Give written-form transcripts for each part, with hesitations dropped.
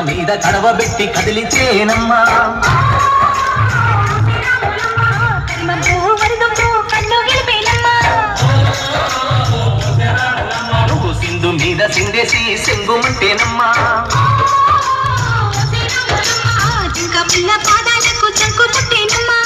మీద కడవబెట్టి కదిలితేనమ్మా నువ్వు సింధు మీద సిందేసి సెంగుమంటేనమ్మా పిల్ల పాదాలకు చంకు పుట్టేనమ్మా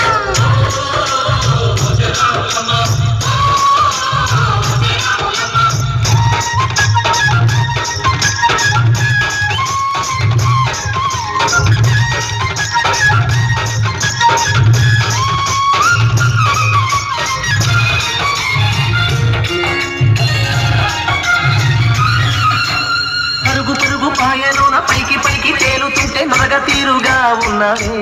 పరుగు పరుగు పాయలోన పైకి పైకి తేలుతుంటే నరగ తీరుగా ఉన్నవే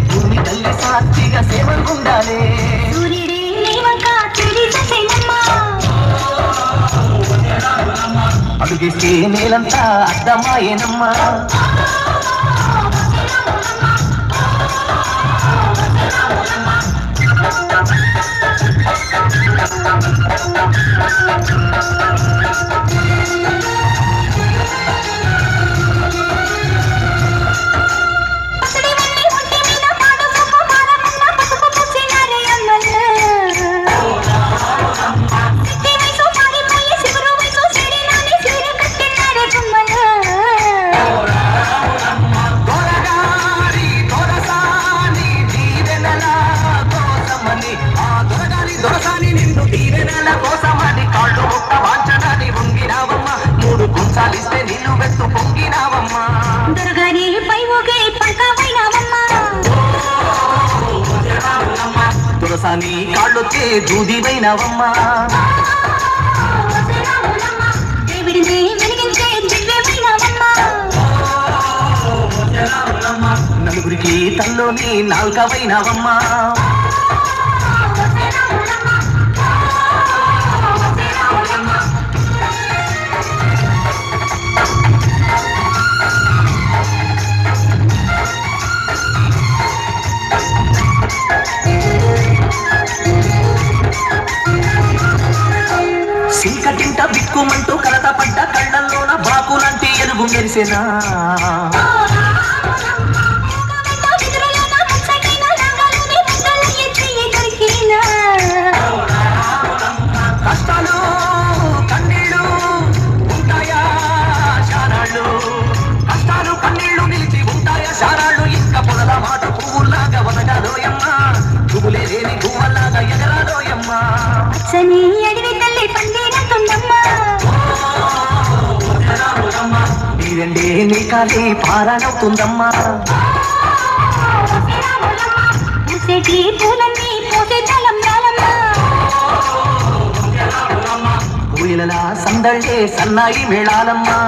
భూమి తల్లి సాక్షిగా సేవకుండాలే అడుగేస్తే నేలంతా అర్థమాయేనమ్మా దొరసాని నిన్ను దీవెనల కోసమని కాళ్ళు ఒక్క వాంచడాన్ని వంగినావమ్మ మూడు కుంచాలిస్తే నిన్ను వెత్తు పొంగినావమ్మా దొరగారి పై ఒకే పంకవైనావమ్మా దొరసాని కాళ్ళొచ్చే దూదివైనావమ్మా దేవుడిని వెలిగించే దివ్యమైనావమ్మా నలుగురికి తల్లోని నాల్కవైనావమ్మా చీకటింట బిక్కుమంటూ కలత పడ్డ కళ్ళల్లోన బాకులంటి ఎలుగు మెరిసెనా కష్టాలు కన్నీళ్ళు ఉంటాయా శారాళ్ళు కష్టాలు కన్నీళ్ళు నిలిచి ఉంటాయా శారాళ్ళు ఇంకా పొదల మాట పువ్వుల్లాగా వదగాలోయమ్మా పువ్వులే లేని పువ్వల్లాగా ఎగరాలోయమ్మా నీరండే నీ కాలి పారానవుతుందమ్మా పూయలలా సందళ్ళే సన్నాయి మేళాలమ్మా